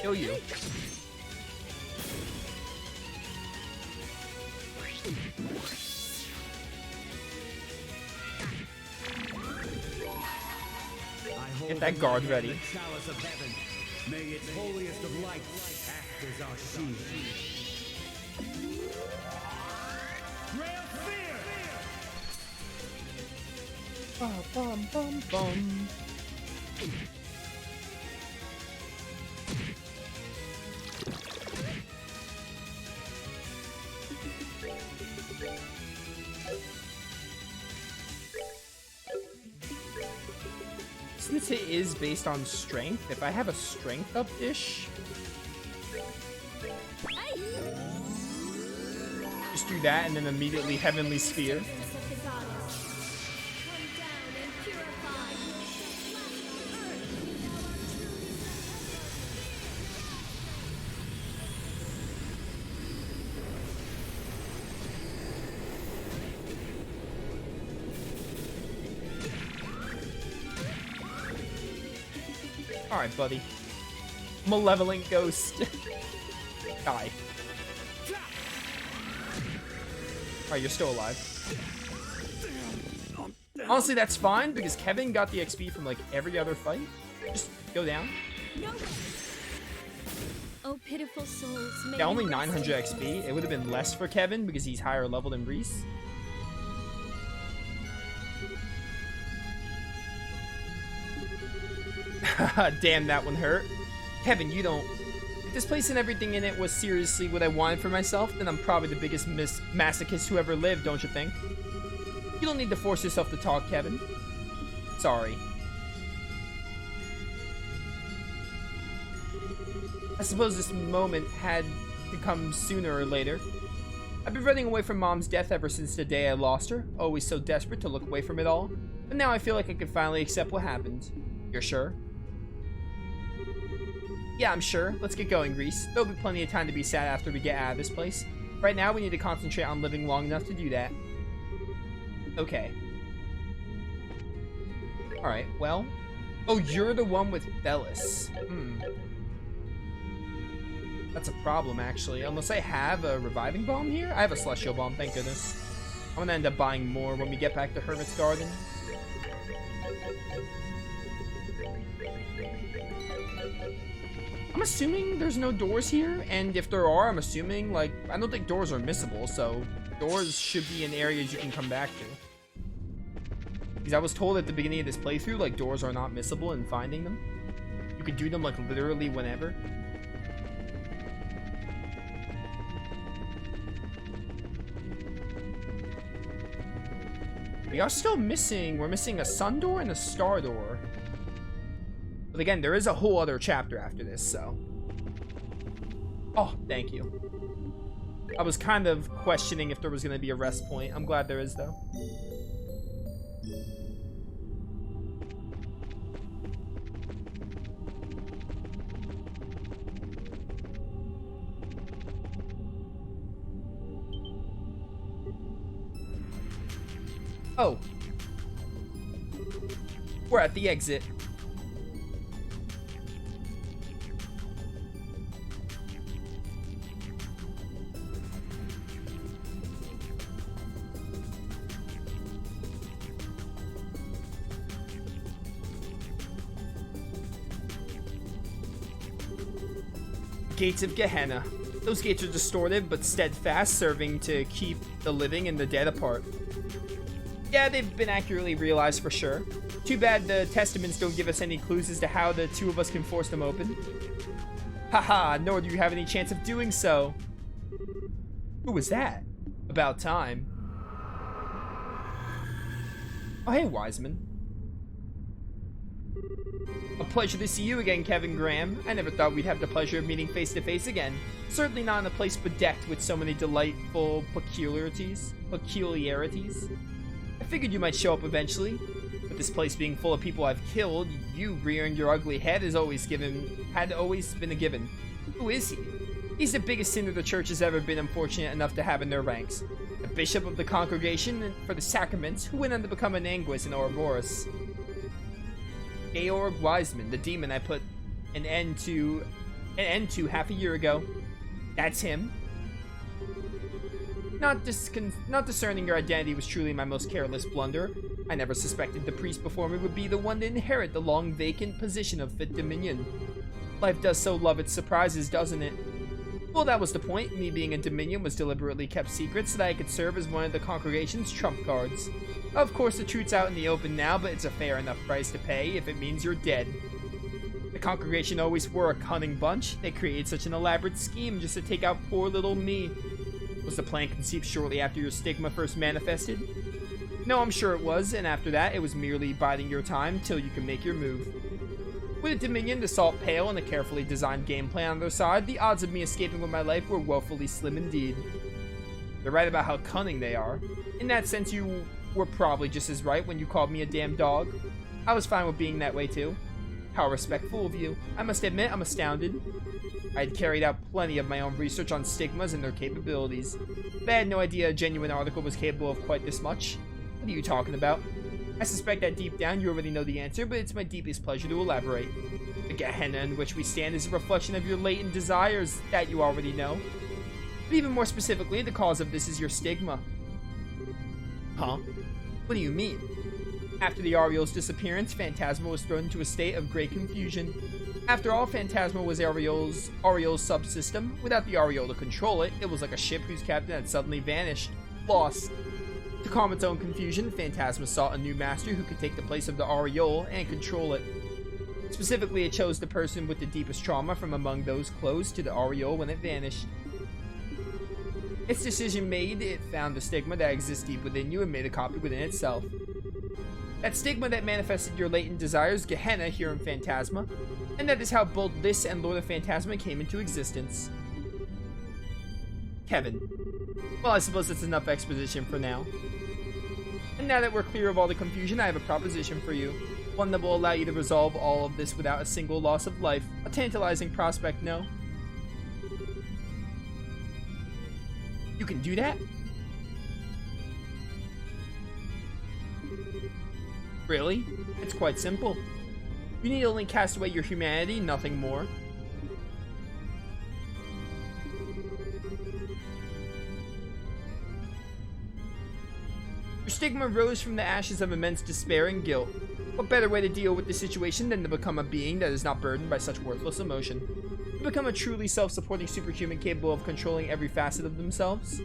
Kill you. Get that guard ready. May its holiest of lights act as our shield. Ray of fear! Bum, bum, bum. Since it is based on strength, if I have a strength up dish, just do that and then immediately Heavenly Sphere. Alright, buddy. Malevolent Ghost. Die. Alright, you're still alive. Honestly, that's fine, because Kevin got the XP from, like, every other fight. Just go down. Oh, pitiful souls. Yeah, only 900 XP. It would have been less for Kevin, because he's higher level than Reese. Damn, that one hurt. Kevin, you don't... If this place and everything in it was seriously what I wanted for myself, then I'm probably the biggest masochist who ever lived, don't you think? You don't need to force yourself to talk, Kevin. Sorry. I suppose this moment had to come sooner or later. I've been running away from Mom's death ever since the day I lost her, always so desperate to look away from it all. But now I feel like I can finally accept what happened. You're sure? Yeah, I'm sure. Let's get going, Reese. There'll be plenty of time to be sad after we get out of this place. Right now, we need to concentrate on living long enough to do that. Okay. Alright, well. Oh, you're the one with Bellis. That's a problem, actually. Unless I have a reviving bomb here? I have a celestial bomb, thank goodness. I'm gonna end up buying more when we get back to Hermit's Garden. I'm assuming there's no doors here, and if there are, I'm assuming, like, I don't think doors are missable, so doors should be in areas you can come back to. Because I was told at the beginning of this playthrough, like, doors are not missable in finding them. You could do them, like, literally whenever. We are still missing, we're missing a sun door and a star door. But again, there is a whole other chapter after this, so. Oh, thank you. I was kind of questioning if there was going to be a rest point. I'm glad there is, though. Oh. We're at the exit. Gates of Gehenna. Those gates are distorted but steadfast, serving to keep the living and the dead apart. Yeah, they've been accurately realized for sure. Too bad the testaments don't give us any clues as to how the two of us can force them open. Haha, nor do you have any chance of doing so. Who was that? About time. Oh, hey, Wiseman. A pleasure to see you again, Kevin Graham. I never thought we'd have the pleasure of meeting face to face again. Certainly not in a place bedecked with so many delightful peculiarities. I figured you might show up eventually. With this place being full of people I've killed, you rearing your ugly head had always been a given. Who is he? He's the biggest sinner the church has ever been unfortunate enough to have in their ranks. The bishop of the congregation for the sacraments, who went on to become an Anguis in Ouroboros. Georg Wiseman, the demon I put an end to An end to half a year ago. That's him. Not discerning your identity was truly my most careless blunder. I never suspected the priest before me would be the one to inherit the long vacant position of Fifth Dominion. Life does so love its surprises, doesn't it? Well, that was the point. Me being a Dominion was deliberately kept secret so that I could serve as one of the congregation's trump cards. Of course, the truth's out in the open now, but it's a fair enough price to pay if it means you're dead. The congregation always were a cunning bunch. They created such an elaborate scheme just to take out poor little me. Was the plan conceived shortly after your stigma first manifested? No, I'm sure it was, and after that, it was merely biding your time till you can make your move. With a Dominion, the salt pail, and a carefully designed game plan on their side, the odds of me escaping with my life were woefully slim indeed. They're right about how cunning they are. In that sense, you were probably just as right when you called me a damn dog. I was fine with being that way too. How respectful of you. I must admit, I'm astounded. I had carried out plenty of my own research on stigmas and their capabilities, but I had no idea a genuine article was capable of quite this much. What are you talking about? I suspect that deep down you already know the answer, but it's my deepest pleasure to elaborate. The Gehenna in which we stand is a reflection of your latent desires that you already know. But even more specifically, the cause of this is your stigma. Huh? What do you mean? After the Ariel's disappearance, Phantasma was thrown into a state of great confusion. After all, Phantasma was Ariel's subsystem. Without the Ariel to control it, it was like a ship whose captain had suddenly vanished. Lost. To calm its own confusion, Phantasma sought a new master who could take the place of the Ariel and control it. Specifically, it chose the person with the deepest trauma from among those close to the Ariel when it vanished. Its decision made, it found the stigma that exists deep within you and made a copy within itself. That stigma that manifested your latent desires, Gehenna here in Phantasma, and that is how both this and Lord of Phantasma came into existence. Kevin. Well, I suppose that's enough exposition for now. And now that we're clear of all the confusion, I have a proposition for you. One that will allow you to resolve all of this without a single loss of life. A tantalizing prospect, no? You can do that? Really? It's quite simple. You need only cast away your humanity, nothing more. Your stigma rose from the ashes of immense despair and guilt. What better way to deal with the situation than to become a being that is not burdened by such worthless emotion? To become a truly self-supporting superhuman capable of controlling every facet of themselves?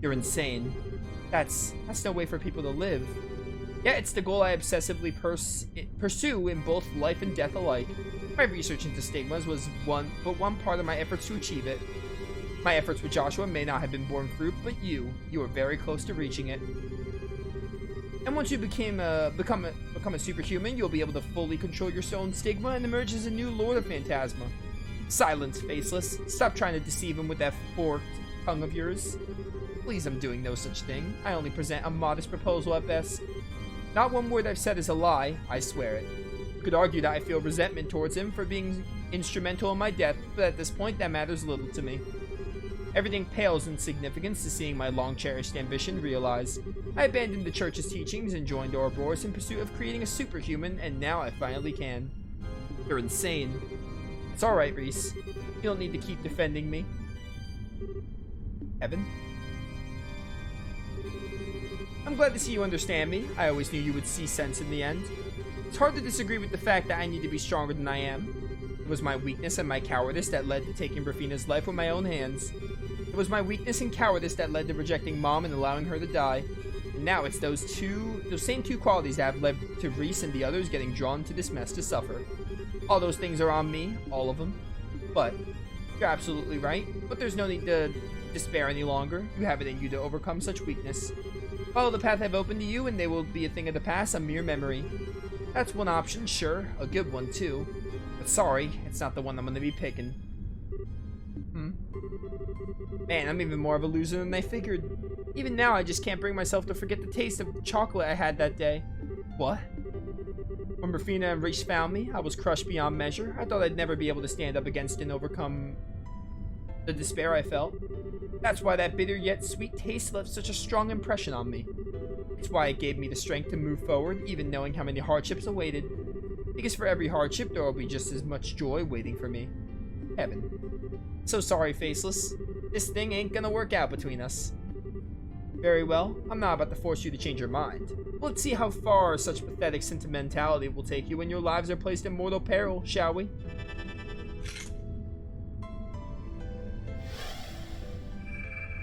You're insane. That's no way for people to live. Yeah, it's the goal I obsessively pursue in both life and death alike. My research into stigmas was one part of my efforts to achieve it. My efforts with Joshua may not have been borne fruit, but you were very close to reaching it. And once you become a superhuman, you'll be able to fully control your own stigma and emerge as a new Lord of Phantasma. Silence, Faceless. Stop trying to deceive him with that forked tongue of yours. Please, I'm doing no such thing. I only present a modest proposal at best. Not one word I've said is a lie, I swear it. You could argue that I feel resentment towards him for being instrumental in my death, but at this point that matters little to me. Everything pales in significance to seeing my long-cherished ambition realized. I abandoned the church's teachings and joined Ouroboros in pursuit of creating a superhuman, and now I finally can. You're insane. It's alright, Reese. You don't need to keep defending me. Evan? I'm glad to see you understand me. I always knew you would see sense in the end. It's hard to disagree with the fact that I need to be stronger than I am. It was my weakness and my cowardice that led to taking Rafina's life with my own hands. It was my weakness and cowardice that led to rejecting Mom and allowing her to die. And now it's those same two qualities that have led to Reese and the others getting drawn to this mess to suffer. All those things are on me, all of them. But you're absolutely right. But there's no need to despair any longer. You have it in you to overcome such weakness. Follow the path I've opened to you, and they will be a thing of the past, a mere memory. That's one option, sure. A good one, too. But sorry, it's not the one I'm going to be picking. Man, I'm even more of a loser than I figured. Even now, I just can't bring myself to forget the taste of chocolate I had that day. What? When Rafina and Reese found me, I was crushed beyond measure. I thought I'd never be able to stand up against and overcome the despair I felt. That's why that bitter yet sweet taste left such a strong impression on me. It's why it gave me the strength to move forward, even knowing how many hardships awaited. Because for every hardship, there will be just as much joy waiting for me. Kevin. So sorry, Faceless. This thing ain't gonna work out between us. Very well, I'm not about to force you to change your mind. Let's see how far such pathetic sentimentality will take you when your lives are placed in mortal peril, shall we?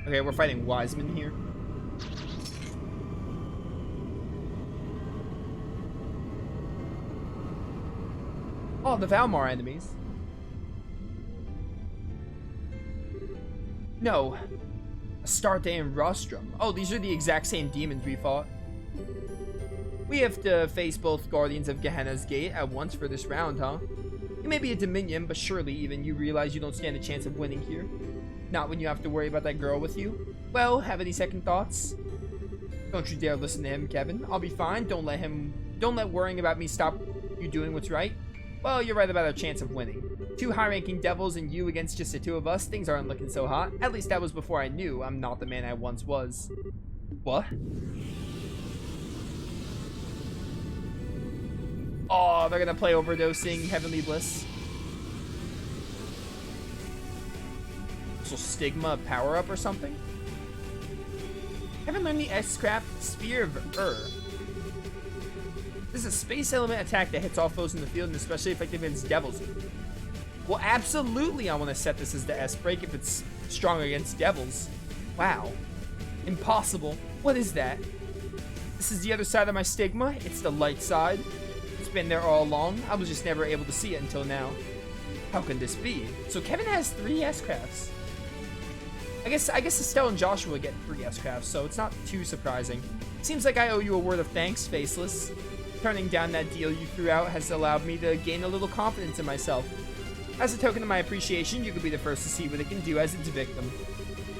Okay, we're fighting Wiseman here. Oh, the Valmar enemies. No. Astarte and Rostrum. Oh, these are the exact same demons we fought. We have to face both Guardians of Gehenna's Gate at once for this round, huh? You may be a Dominion, but surely even you realize you don't stand a chance of winning here. Not when you have to worry about that girl with you. Well, have any second thoughts? Don't you dare listen to him, Kevin. I'll be fine. Don't let worrying about me stop you doing what's right. Well, you're right about our chance of winning. 2 high-ranking devils and you against just the 2 of us. Things aren't looking so hot. At least that was before I knew I'm not the man I once was. What? Oh, they're gonna play overdosing Heavenly Bliss. So Stigma power-up or something? Haven't learned the S-Craft Spear of This is a space element attack that hits all foes in the field and especially effective against devils. Well, absolutely I want to set this as the S-Break if it's strong against devils. Wow. Impossible. What is that? This is the other side of my Stigma. It's the light side. It's been there all along. I was just never able to see it until now. How can this be? So Kevin has 3 S-Crafts. I guess Estelle and Joshua get 3 S-Crafts, so it's not too surprising. Seems like I owe you a word of thanks, Faceless. Turning down that deal you threw out has allowed me to gain a little confidence in myself. As a token of my appreciation, you could be the first to see what it can do as its victim.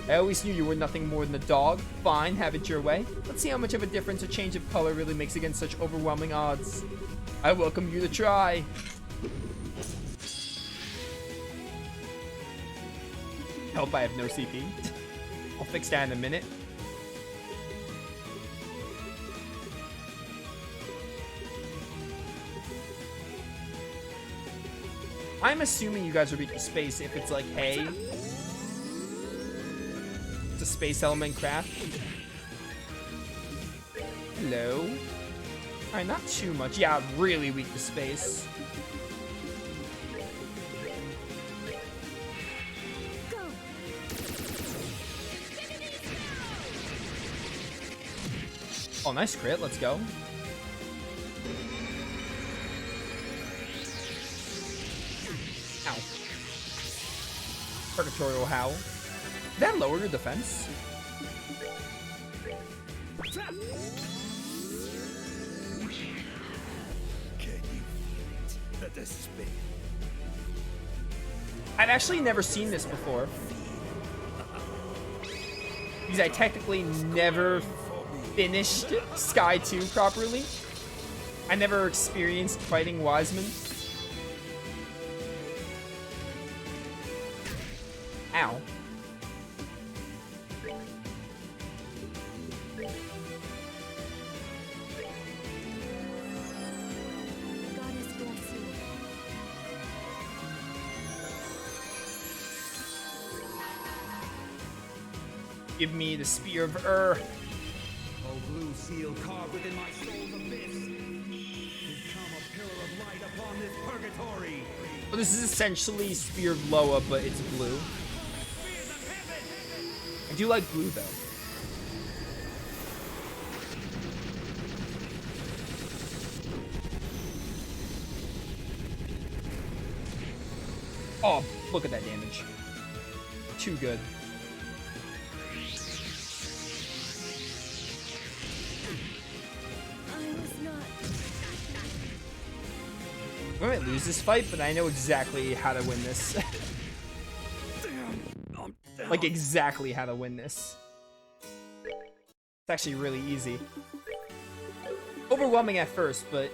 I always knew you were nothing more than a dog. Fine, have it your way. Let's see how much of a difference a change of color really makes against such overwhelming odds. I welcome you to try. Help, I have no CP. I'll fix that in a minute. I'm assuming you guys will beat the space if it's like, hey, it's a space element craft. Hello. Alright, not too much. Yeah, really weak to space. Oh, nice crit. Let's go. Ow. Purgatorial Howl. Did that lower your defense? Can you feel it? The despair. I've actually never seen this before. Because I technically never finished Sky 2 properly. I never experienced fighting Wiseman. Ow. Goddess bless you. Give me the Spear of Ur. Oh, blue seal carved within my soul's abyss. Become a pillar of light upon this purgatory. Well, this is essentially Spear of Loa, but it's blue. I do like blue, though. Oh, look at that damage. Too good. We might lose this fight, but I know exactly how to win this. Like, exactly how to win this. It's actually really easy. Overwhelming at first, but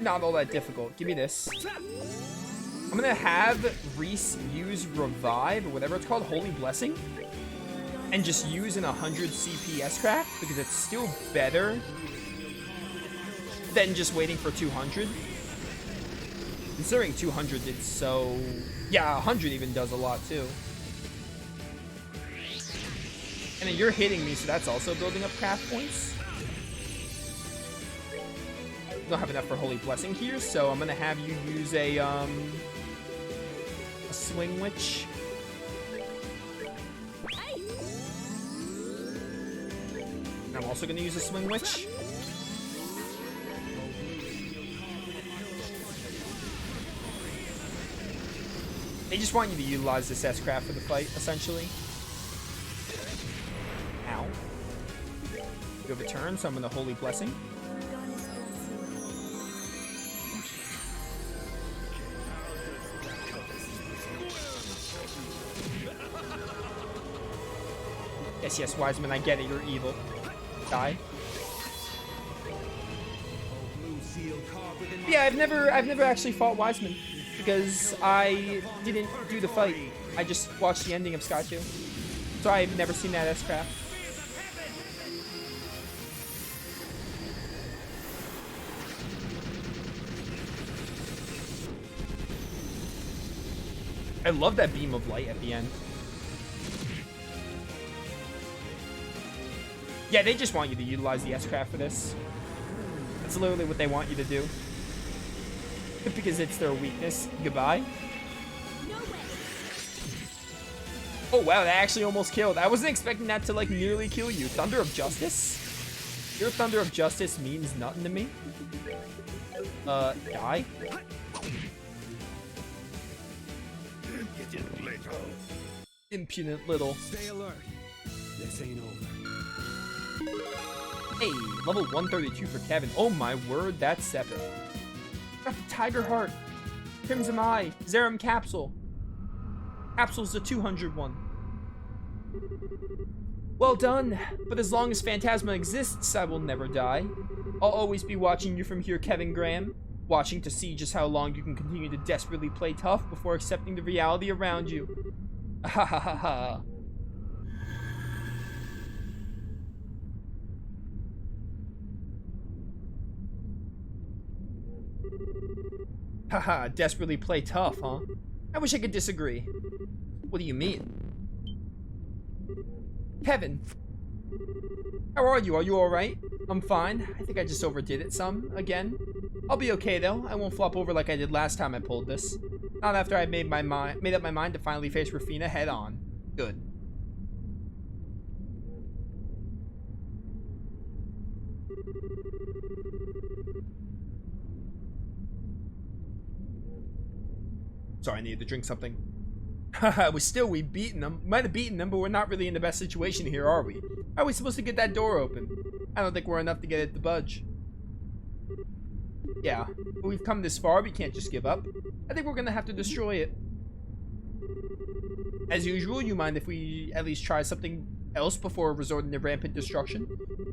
not all that difficult. Give me this. I'm gonna have Reese use Revive, or whatever it's called, Holy Blessing, and just use an 100 CPS craft, because it's still better than just waiting for 200. Considering 200 did so... Yeah, 100 even does a lot, too. And then you're hitting me, so that's also building up craft points. Don't have enough for Holy Blessing here, so I'm gonna have you use a Swing Witch. And I'm also gonna use a Swing Witch. They just want you to utilize this S-Craft for the fight, essentially. Ow. You have a turn, so I'm gonna Holy Blessing. Goddess bless you. Yes, yes, Wiseman, I get it, you're evil. Die. Yeah, I've never actually fought Wiseman because I didn't do the fight. I just watched the ending of Sky 2. So I've never seen that S-Craft. I love that beam of light at the end. Yeah, they just want you to utilize the S-Craft for this. That's literally what they want you to do. Because it's their weakness. Goodbye. No way. Oh wow, that actually almost killed. I wasn't expecting that to like nearly kill you. Thunder of Justice? Your Thunder of Justice means nothing to me. Die? Impudent little. Stay alert. This ain't over. Hey, level 132 for Kevin. Oh my word, that's epic. Got the Tiger Heart, Crimson Eye, Zerum Capsule. Capsule's the 200 one. Well done, but as long as Phantasma exists, I will never die. I'll always be watching you from here, Kevin Graham. Watching to see just how long you can continue to desperately play tough before accepting the reality around you. Ha ha ha ha. Haha, desperately play tough, huh? I wish I could disagree. What do you mean? Kevin! How are you? Are you alright? I'm fine. I think I just overdid it some, again. I'll be okay though. I won't flop over like I did last time I pulled this. Not after I made up my mind to finally face Rafina head on. Good. Sorry, I needed to drink something. Haha, we've beaten them. Might have beaten them, but we're not really in the best situation here, are we? How are we supposed to get that door open? I don't think we're enough to get it to budge. Yeah, but we've come this far, we can't just give up. I think we're gonna have to destroy it. As usual, you mind if we at least try something else before resorting to rampant destruction?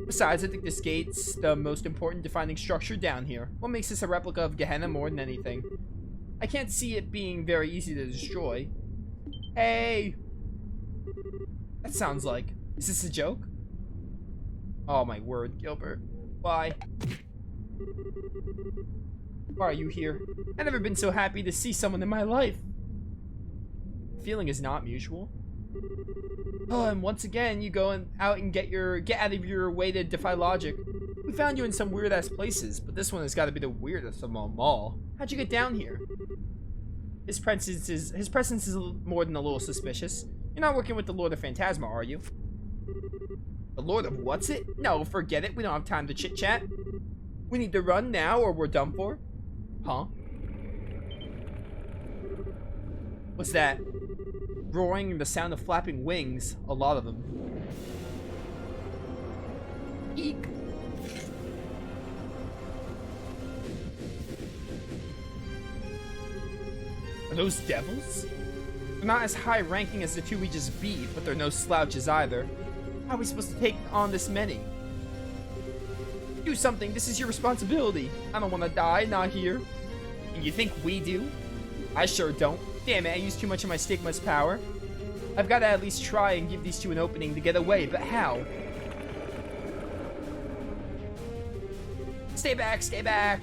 Besides, I think this gate's the most important defining structure down here. What makes this a replica of Gehenna more than anything? I can't see it being very easy to destroy. Hey! That sounds like... Is this a joke? Oh my word, Gilbert. Why? Why are you here? I've never been so happy to see someone in my life. The feeling is not mutual. Oh, and once again, you go out and get out of your way to defy logic. We found you in some weird-ass places, but this one has got to be the weirdest of them all. How'd you get down here? His presence is more than a little suspicious. You're not working with the Lord of Phantasma, are you? The Lord of what's it? No, forget it. We don't have time to chit-chat. We need to run now or we're done for. Huh? What's that? Roaring and the sound of flapping wings. A lot of them. Eek. Are those devils? They're not as high ranking as the two we just beat, but they're no slouches either. How are we supposed to take on this many? Do something, this is your responsibility. I don't want to die, not here. And you think we do? I sure don't. Damn it, I used too much of my Stigma's power. I've got to at least try and give these two an opening to get away, but how? Stay back, stay back.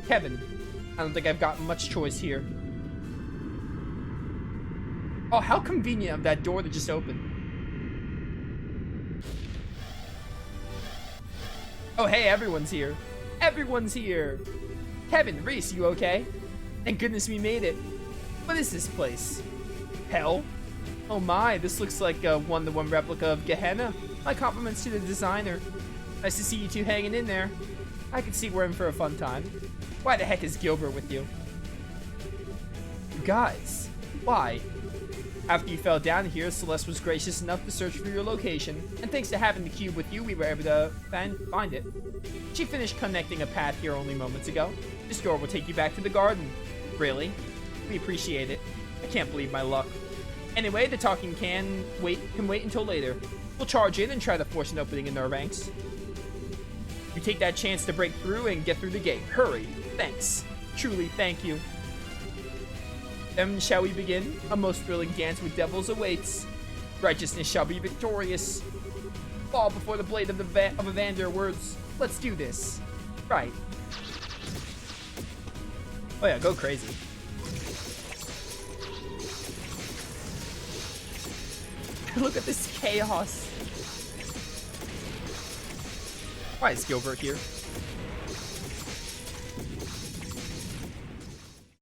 Kevin, I don't think I've got much choice here. Oh, how convenient of that door to just open. Oh, hey, everyone's here. Everyone's here. Kevin, Reese, you okay? Thank goodness we made it. What is this place? Hell? Oh my, this looks like a one-to-one replica of Gehenna. My compliments to the designer. Nice to see you two hanging in there. I can see we're in for a fun time. Why the heck is Gilbert with you? You guys, why? After you fell down here, Celeste was gracious enough to search for your location, and thanks to having the cube with you, we were able to find it. She finished connecting a path here only moments ago. This door will take you back to the garden. Really? We appreciate it. I can't believe my luck. Anyway, the talking can wait until later. We'll charge in and try to force an opening in our ranks. You take that chance to break through and get through the gate. Hurry. Thanks. Truly, thank you. Then shall we begin? A most thrilling dance with devils awaits. Righteousness shall be victorious. Fall before the blade of Evander words. Let's do this. Right. Oh yeah, go crazy. Look at this chaos. Why is Gilbert here?